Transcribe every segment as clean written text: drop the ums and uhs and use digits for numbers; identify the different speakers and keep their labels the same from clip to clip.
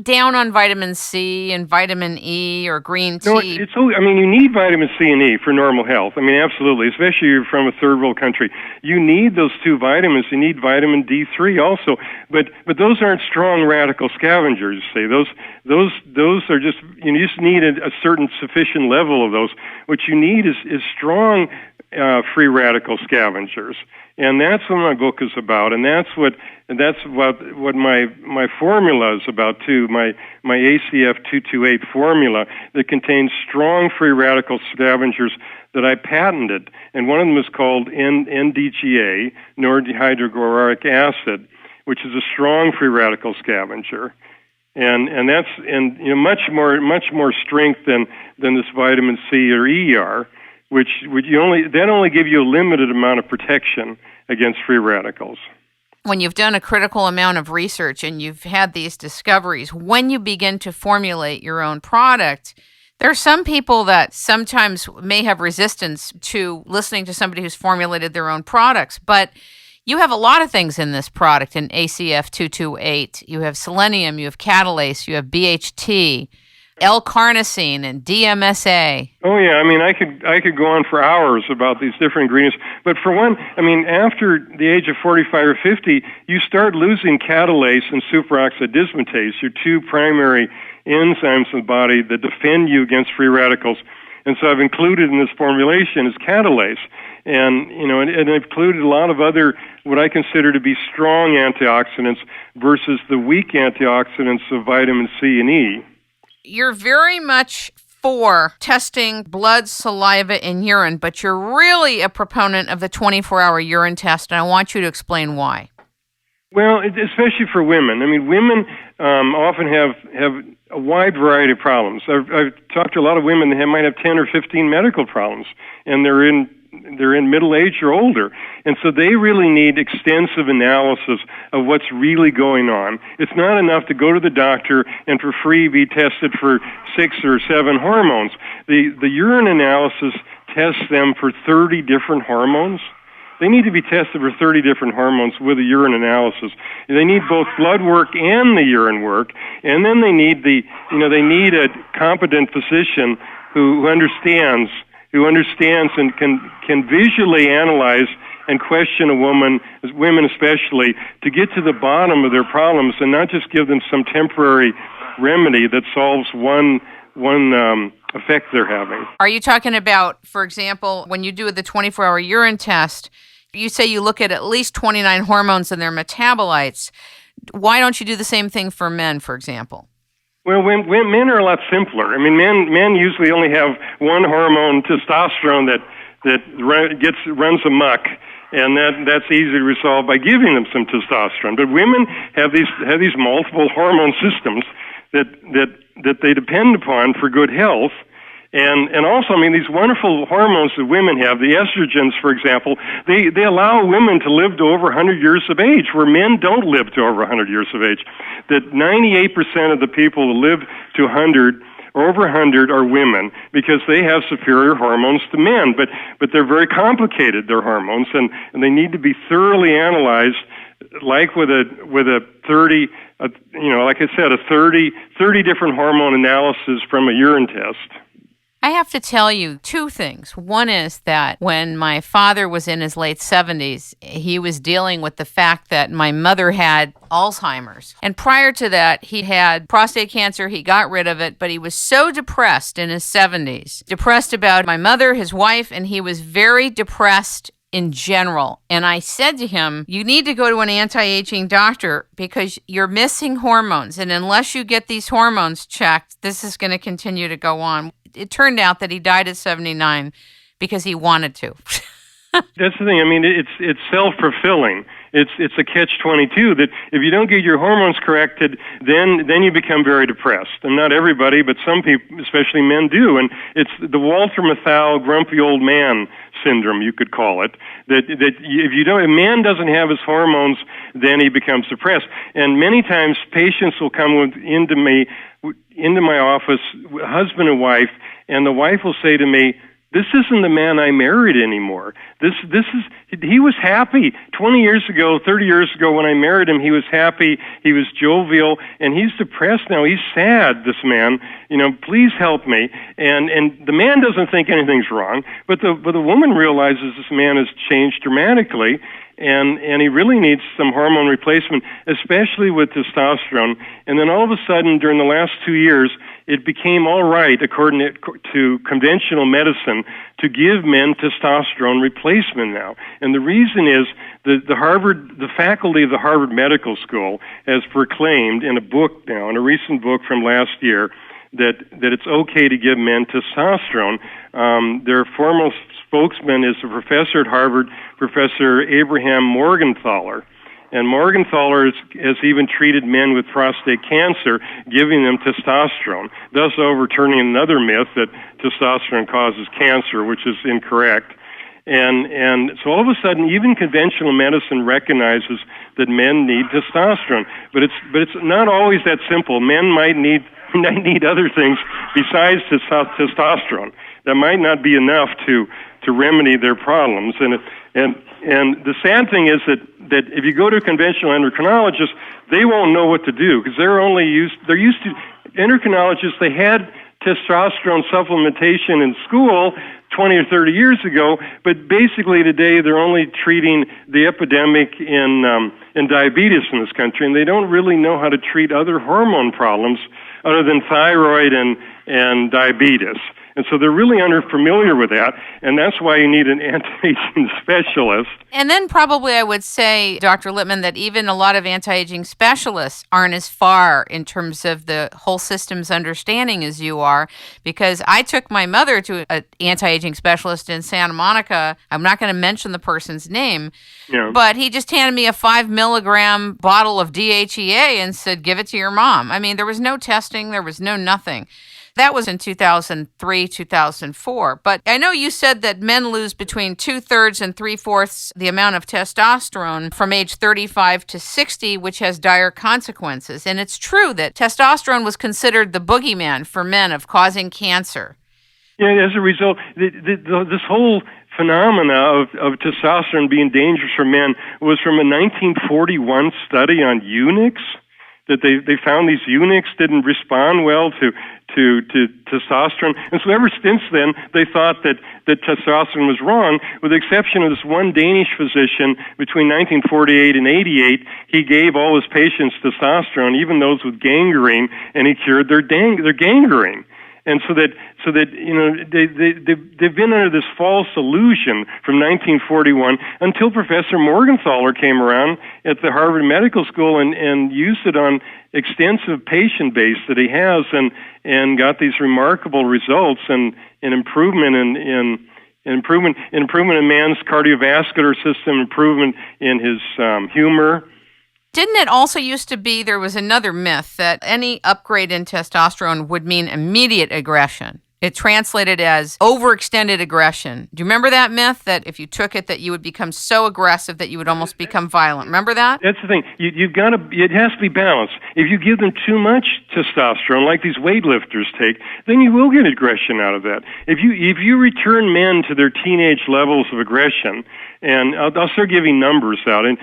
Speaker 1: not down on vitamin C and vitamin E or green tea.
Speaker 2: No, you need vitamin C and E for normal health. I mean, absolutely, especially if you're from a third world country. You need those two vitamins. You need vitamin D3 also. But those aren't strong radical scavengers, see. Those are just, you just need a certain sufficient level of those. What you need is strong free radical scavengers. And that's what my book is about, and that's what my formula is about too. My ACF 228 formula that contains strong free radical scavengers that I patented, and one of them is called NDGA, nordihydroguaiaretic acid, which is a strong free radical scavenger, and that's much more strength than this vitamin C or ER. Which only give you a limited amount of protection against free radicals.
Speaker 1: When you've done a critical amount of research and you've had these discoveries, when you begin to formulate your own product, there are some people that sometimes may have resistance to listening to somebody who's formulated their own products, but you have a lot of things in this product in ACF 228. You have selenium, you have catalase, you have BHT, L-carnosine and DMSA.
Speaker 2: Oh yeah, I mean I could go on for hours about these different ingredients. But for one, I mean after the age of 45 or 50, you start losing catalase and superoxide dismutase, your two primary enzymes in the body that defend you against free radicals. And so I've included in this formulation is catalase, and I've included a lot of other what I consider to be strong antioxidants versus the weak antioxidants of vitamin C and E.
Speaker 1: You're very much for testing blood, saliva, and urine, but you're really a proponent of the 24-hour urine test, and I want you to explain why.
Speaker 2: Well, especially for women. I mean, women often have a wide variety of problems. I've talked to a lot of women that might have 10 or 15 medical problems, and they're in middle age or older. And so they really need extensive analysis of what's really going on. It's not enough to go to the doctor and for free be tested for 6 or 7 hormones. The urine analysis tests them for 30 different hormones. They need to be tested for 30 different hormones with a urine analysis. They need both blood work and the urine work, and then they need they need a competent physician who understands and can visually analyze and question women especially, to get to the bottom of their problems and not just give them some temporary remedy that solves one effect they're having.
Speaker 1: Are you talking about, for example, when you do the 24-hour urine test, you say you look at least 29 hormones and their metabolites. Why don't you do the same thing for men, for example?
Speaker 2: Well, when men are a lot simpler. I mean, men usually only have one hormone, testosterone, that runs amok, and that's easy to resolve by giving them some testosterone. But women have these multiple hormone systems that they depend upon for good health. And also, I mean, these wonderful hormones that women have, the estrogens, for example, they allow women to live to over 100 years of age, where men don't live to over 100 years of age. That 98% of the people who live to 100 or over 100 are women, because they have superior hormones to men. But they're very complicated, their hormones, and they need to be thoroughly analyzed, like with a 30, like I said, a 30 different hormone analysis from a urine test.
Speaker 1: I have to tell you 2 things. One is that when my father was in his late 70s, he was dealing with the fact that my mother had Alzheimer's. And prior to that, he had prostate cancer. He got rid of it, but he was so depressed in his 70s, depressed about my mother, his wife, and he was very depressed in general. And I said to him, you need to go to an anti-aging doctor because you're missing hormones. And unless you get these hormones checked, this is going to continue to go on. It turned out that he died at 79 because he wanted to.
Speaker 2: That's the thing. I mean, it's self-fulfilling. It's a catch-22 that if you don't get your hormones corrected, then you become very depressed. And not everybody, but some people, especially men, do. And it's the Walter Matthau grumpy old man syndrome, you could call it. That if a man doesn't have his hormones, then he becomes depressed. And many times patients will come into my office, husband and wife, and the wife will say to me, this isn't the man I married anymore. He was happy 20 years ago, 30 years ago when I married him. He was happy, he was jovial, and he's depressed now. He's sad, this man. Please help me. And the man doesn't think anything's wrong, but the woman realizes this man has changed dramatically. And he really needs some hormone replacement, especially with testosterone. And then all of a sudden, during the last 2 years, it became all right, according to conventional medicine, to give men testosterone replacement now. And the reason is the faculty of the Harvard Medical School has proclaimed in a book now, in a recent book from last year, that it's okay to give men testosterone. Their formal spokesman is a professor at Harvard, Professor Abraham Morgenthaler. And Morgenthaler has even treated men with prostate cancer, giving them testosterone, thus overturning another myth that testosterone causes cancer, which is incorrect. And so all of a sudden, even conventional medicine recognizes that men need testosterone. But it's not always that simple. Men might need other things besides testosterone. That might not be enough to remedy their problems. And the sad thing is that if you go to a conventional endocrinologist, they won't know what to do because they're used to endocrinologists. They had testosterone supplementation in school 20 or 30 years ago, but basically today they're only treating the epidemic in diabetes in this country, and they don't really know how to treat other hormone problems other than thyroid and diabetes. And so they're really unfamiliar with that, and that's why you need an anti-aging specialist.
Speaker 1: And then probably I would say, Dr. Lippman, that even a lot of anti-aging specialists aren't as far in terms of the whole system's understanding as you are, because I took my mother to an anti-aging specialist in Santa Monica. I'm not going to mention the person's name, but he just handed me a 5 milligram bottle of DHEA and said, give it to your mom. I mean, there was no testing, there was no nothing. That was in 2003, 2004. But I know you said that men lose between 2/3 and 3/4 the amount of testosterone from age 35 to 60, which has dire consequences. And it's true that testosterone was considered the boogeyman for men of causing cancer.
Speaker 2: Yeah, as a result, this whole phenomena of testosterone being dangerous for men was from a 1941 study on eunuchs. That they found these eunuchs didn't respond well to testosterone. And so ever since then, they thought that testosterone was wrong, with the exception of this one Danish physician between 1948 and 88. He gave all his patients testosterone, even those with gangrene, and he cured their gangrene. And so that they've been under this false illusion from 1941 until Professor Morgenthaler came around at the Harvard Medical School and used it on extensive patient base that he has and got these remarkable results and improvement in man's cardiovascular system, improvement in his humor.
Speaker 1: Didn't it also used to be there was another myth that any upgrade in testosterone would mean immediate aggression? It translated as overextended aggression. Do you remember that myth, that if you took it, that you would become so aggressive that you would almost become violent? Remember that?
Speaker 2: That's the thing. It has to be balanced. If you give them too much testosterone, like these weightlifters take, then you will get aggression out of that. If you return men to their teenage levels of aggression, and I'll start giving numbers out. And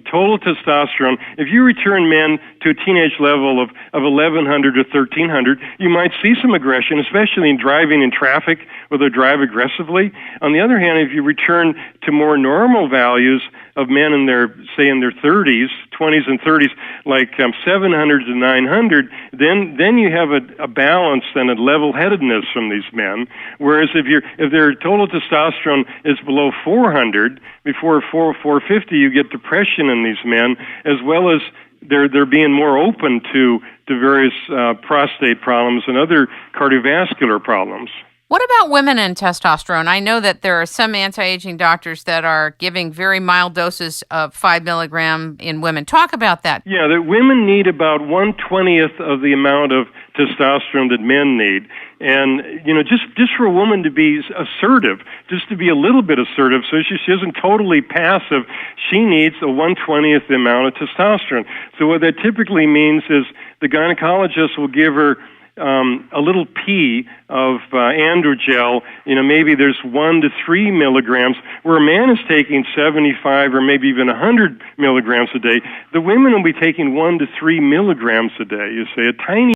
Speaker 2: total testosterone, if you return men to a teenage level of 1,100 to 1,300, you might see some aggression, especially in driving in traffic where they drive aggressively. On the other hand, if you return to more normal values of men in their 30s, 20s and 30s, like 700 to 900, then you have a balance and a level-headedness from these men. Whereas if their total testosterone is below 400, before 450, you get depression in these men, as well as they're being more open to various prostate problems and other cardiovascular problems.
Speaker 1: What about women and testosterone? I know that there are some anti-aging doctors that are giving very mild doses of 5 milligram in women. Talk about that.
Speaker 2: Yeah, that women need about 1/20th of the amount of testosterone that men need. And, just for a woman to be assertive, just to be a little bit assertive, so she isn't totally passive, she needs a 1/20th the amount of testosterone. So what that typically means is the gynecologist will give her a little pea of androgel, maybe there's 1 to 3 milligrams, where a man is taking 75 or maybe even 100 milligrams a day. The women will be taking 1 to 3 milligrams a day. You say a tiny